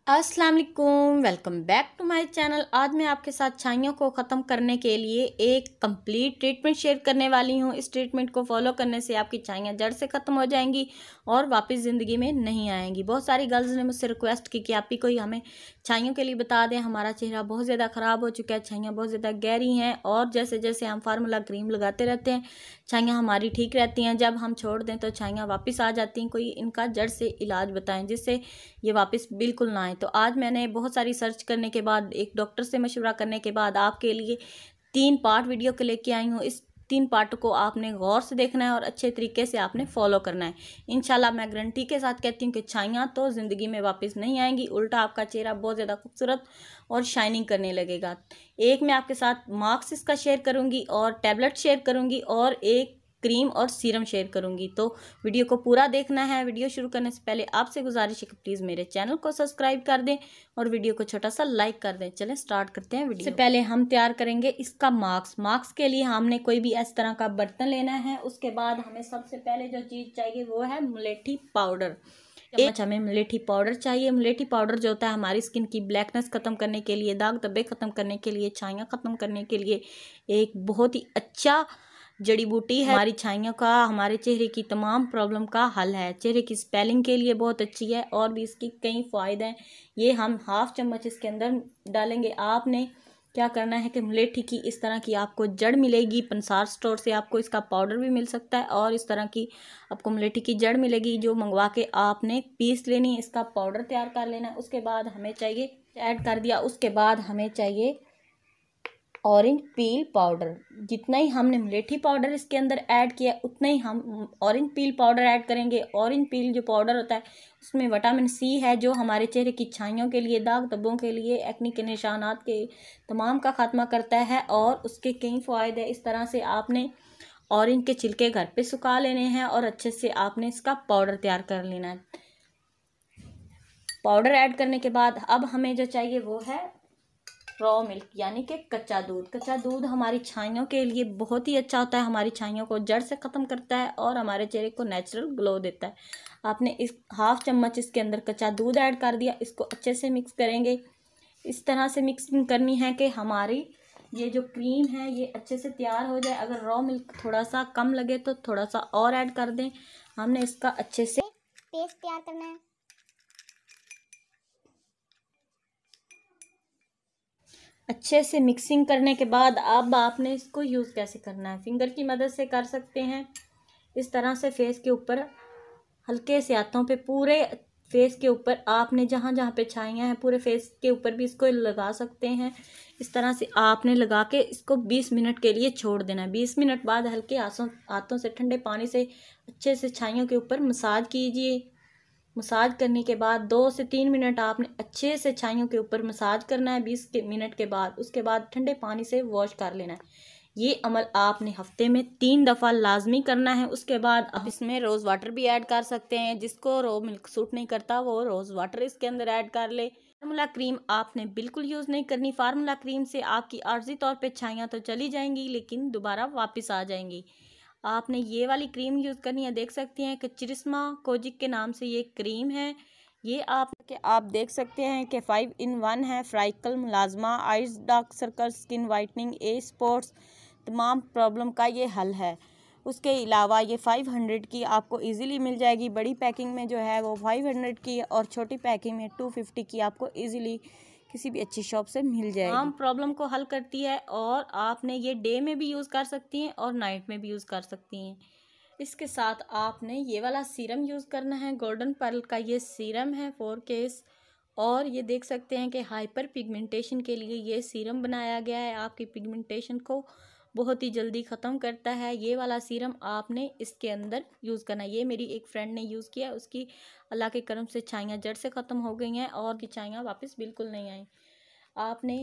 अस्सलाम वालेकुम, welcome back to my channel. आज मैं आपके साथ छाइयों को ख़त्म करने के लिए एक कंप्लीट ट्रीटमेंट शेयर करने वाली हूँ। इस ट्रीटमेंट को फॉलो करने से आपकी छाइयाँ जड़ से ख़त्म हो जाएंगी और वापस ज़िंदगी में नहीं आएंगी। बहुत सारी गर्ल्स ने मुझसे रिक्वेस्ट की कि आप ही कोई हमें छाइयों के लिए बता दें, हमारा चेहरा बहुत ज़्यादा ख़राब हो चुका है, छाइयाँ बहुत ज़्यादा गहरी हैं और जैसे जैसे हम फार्मूला क्रीम लगाते रहते हैं छाइयाँ हमारी ठीक रहती हैं, जब हम छोड़ दें तो छाइयाँ वापस आ जाती हैं। कोई इनका जड़ से इलाज बताएं जिससे ये वापस बिल्कुल ना आए। तो आज मैंने बहुत सारी सर्च करने के बाद, एक डॉक्टर से मशवरा करने के बाद आपके लिए 3 पार्ट वीडियो के लेके आई हूँ। इस 3 पार्ट को आपने गौर से देखना है और अच्छे तरीके से आपने फॉलो करना है। इंशाल्लाह मैं गारंटी के साथ कहती हूँ कि छाइयाँ तो ज़िंदगी में वापस नहीं आएंगी, उल्टा आपका चेहरा बहुत ज़्यादा खूबसूरत और शाइनिंग करने लगेगा। एक मैं आपके साथ मास्क इसका शेयर करूँगी और टैबलेट शेयर करूँगी और एक क्रीम और सीरम शेयर करूंगी। तो वीडियो को पूरा देखना है। वीडियो शुरू करने से पहले आपसे गुजारिश है कि प्लीज़ मेरे चैनल को सब्सक्राइब कर दें और वीडियो को छोटा सा लाइक कर दें। चलें स्टार्ट करते हैं। वीडियो से पहले हम तैयार करेंगे इसका मास्क के लिए हमने कोई भी इस तरह का बर्तन लेना है। उसके बाद हमें सबसे पहले जो चीज़ चाहिए वो है मुलेठी पाउडर। एक हमें मुलेठी पाउडर चाहिए। मुलेठी पाउडर जो होता है हमारी स्किन की ब्लैकनेस ख़त्म करने के लिए, दाग धब्बे ख़त्म करने के लिए, छाइयाँ ख़त्म करने के लिए एक बहुत ही अच्छा जड़ी बूटी है। हमारी छाइयों का, हमारे चेहरे की तमाम प्रॉब्लम का हल है। चेहरे की स्पेलिंग के लिए बहुत अच्छी है और भी इसकी कई फ़ायदे हैं। ये हम 1/2 चम्मच इसके अंदर डालेंगे। आपने क्या करना है कि मुलेठी की इस तरह की आपको जड़ मिलेगी। पंसार स्टोर से आपको इसका पाउडर भी मिल सकता है और इस तरह की आपको मुलेठी की जड़ मिलेगी जो मंगवा के आपने पीस लेनी है। इसका पाउडर तैयार कर लेना है। उसके बाद हमें चाहिए, ऐड कर दिया, उसके बाद हमें चाहिए ऑरेंज पील पाउडर। जितना ही हमने मुलेठी पाउडर इसके अंदर ऐड किया उतना ही हम ऑरेंज पील पाउडर ऐड करेंगे। ऑरेंज पील जो पाउडर होता है उसमें विटामिन सी है जो हमारे चेहरे की छाइयों के लिए, दाग धब्बों के लिए, एक्ने के निशानात के तमाम का खात्मा करता है और उसके कई फ़ायदे। इस तरह से आपने ऑरेंज के छिलके घर पे सुखा लेने हैं और अच्छे से आपने इसका पाउडर तैयार कर लेना है। पाउडर ऐड करने के बाद अब हमें जो चाहिए वो है रॉ मिल्क, यानी कि कच्चा दूध। कच्चा दूध हमारी छाइयों के लिए बहुत ही अच्छा होता है, हमारी छाइयों को जड़ से ख़त्म करता है और हमारे चेहरे को नेचुरल ग्लो देता है। आपने इस 1/2 चम्मच इसके अंदर कच्चा दूध ऐड कर दिया। इसको अच्छे से मिक्स करेंगे। इस तरह से मिक्सिंग करनी है कि हमारी ये जो क्रीम है ये अच्छे से तैयार हो जाए। अगर रॉ मिल्क थोड़ा सा कम लगे तो थोड़ा सा और ऐड कर दें। हमने इसका अच्छे से पेस्ट तैयार करना है। अच्छे से मिक्सिंग करने के बाद अब आपने इसको यूज़ कैसे करना है, फिंगर की मदद से कर सकते हैं। इस तरह से फेस के ऊपर हल्के से हाथों पे, पूरे फेस के ऊपर आपने जहाँ जहाँ पे छाइयाँ हैं पूरे फेस के ऊपर भी इसको लगा सकते हैं। इस तरह से आपने लगा के इसको 20 मिनट के लिए छोड़ देना है। 20 मिनट बाद हल्के हाथों से ठंडे पानी से अच्छे से छाइयों के ऊपर मसाज कीजिए। मसाज करने के बाद 2 से 3 मिनट आपने अच्छे से छाइयों के ऊपर मसाज करना है। 20 मिनट के बाद उसके बाद ठंडे पानी से वॉश कर लेना है। ये अमल आपने हफ्ते में 3 दफ़ा लाजमी करना है। उसके बाद आप इसमें रोज़ वाटर भी ऐड कर सकते हैं। जिसको रो मिल्क सूट नहीं करता वो रोज़ वाटर इसके अंदर ऐड कर ले। फार्मूला क्रीम आपने बिल्कुल यूज़ नहीं करनी। फार्मूला क्रीम से आपकी आर्जी तौर पे छाइयाँ तो चली जाएंगी लेकिन दोबारा वापस आ जाएंगी। आपने ये वाली क्रीम यूज़ करनी है। देख सकती हैं कि चिरिस्मा कोजिक के नाम से ये क्रीम है। ये आप देख सकते हैं कि 5 in 1 है। फ्राइकल, मुलाजमा, eyes, dark circle, skin whitening, ए स्पॉट्स, तमाम प्रॉब्लम का ये हल है। उसके अलावा ये 500 की आपको इजीली मिल जाएगी। बड़ी पैकिंग में जो है वो 500 की और छोटी पैकिंग में 250 की आपको इजीली किसी भी अच्छी शॉप से मिल जाएगी। तमाम प्रॉब्लम को हल करती है और आपने ये डे में भी यूज़ कर सकती हैं और नाइट में भी यूज़ कर सकती हैं। इसके साथ आपने ये वाला सीरम यूज़ करना है। गोल्डन पर्ल का ये सीरम है 4 केस और ये देख सकते हैं कि हाइपर पिगमेंटेशन के लिए ये सीरम बनाया गया है। आपकी पिगमेंटेशन को बहुत ही जल्दी ख़त्म करता है। ये वाला सीरम आपने इसके अंदर यूज़ करना है। ये मेरी एक फ्रेंड ने यूज़ किया, उसकी अल्लाह के करम से छाइयाँ जड़ से ख़त्म हो गई हैं और की छाइयाँ वापस बिल्कुल नहीं आई। आपने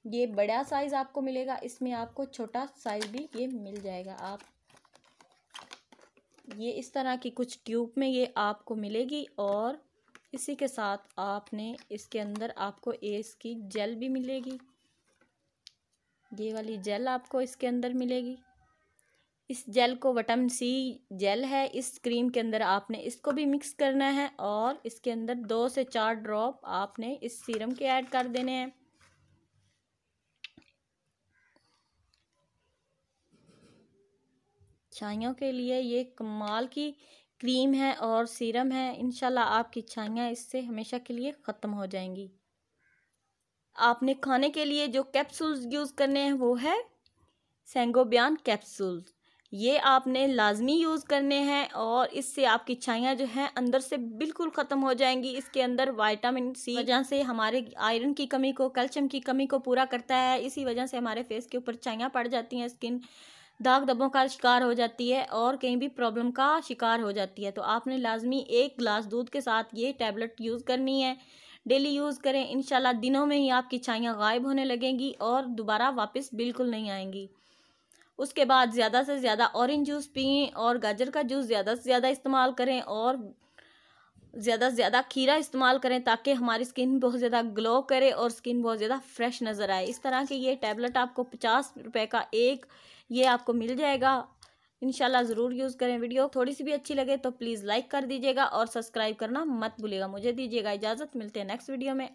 ये बड़ा साइज़ आपको मिलेगा, इसमें आपको छोटा साइज़ भी ये मिल जाएगा। आप ये इस तरह की कुछ ट्यूब में ये आपको मिलेगी और इसी के साथ आपने इसके अंदर आपको एस की जेल भी मिलेगी। ये वाली जेल आपको इसके अंदर मिलेगी। इस जेल को विटामिन सी जेल है, इस क्रीम के अंदर आपने इसको भी मिक्स करना है और इसके अंदर 2 से 4 ड्रॉप आपने इस सीरम के ऐड कर देने हैं। छाइयों के लिए ये कमाल की क्रीम है और सीरम है। इंशाल्लाह आपकी छाइयाँ इससे हमेशा के लिए ख़त्म हो जाएंगी। आपने खाने के लिए जो कैप्सूल्स यूज़ करने हैं वो है सेंगोबियन कैप्सूल्स। ये आपने लाजमी यूज़ करने हैं और इससे आपकी छाइयाँ जो हैं अंदर से बिल्कुल ख़त्म हो जाएंगी। इसके अंदर विटामिन सी वजह से हमारे आयरन की कमी को, कैल्शियम की कमी को पूरा करता है। इसी वजह से हमारे फेस के ऊपर छाइयाँ पड़ जाती हैं, स्किन दाग धब्बों का शिकार हो जाती है और कहीं भी प्रॉब्लम का शिकार हो जाती है। तो आपने लाजमी 1 गिलास दूध के साथ ये टैबलेट यूज़ करनी है। डेली यूज़ करें, इंशाल्लाह दिनों में ही आपकी छाइयाँ गायब होने लगेंगी और दोबारा वापस बिल्कुल नहीं आएंगी। उसके बाद ज़्यादा से ज़्यादा ऑरेंज जूस पिएं और गाजर का जूस ज़्यादा से ज़्यादा इस्तेमाल करें और ज़्यादा से ज़्यादा खीरा इस्तेमाल करें ताकि हमारी स्किन बहुत ज़्यादा ग्लो करे और स्किन बहुत ज़्यादा फ्रेश नज़र आए। इस तरह के ये टैबलेट आपको 50 रुपये का एक ये आपको मिल जाएगा। इंशाल्लाह ज़रूर यूज़ करें। वीडियो थोड़ी सी भी अच्छी लगे तो प्लीज़ लाइक कर दीजिएगा और सब्सक्राइब करना मत भूलिएगा। मुझे दीजिएगा इजाज़त, मिलते हैं नेक्स्ट वीडियो में।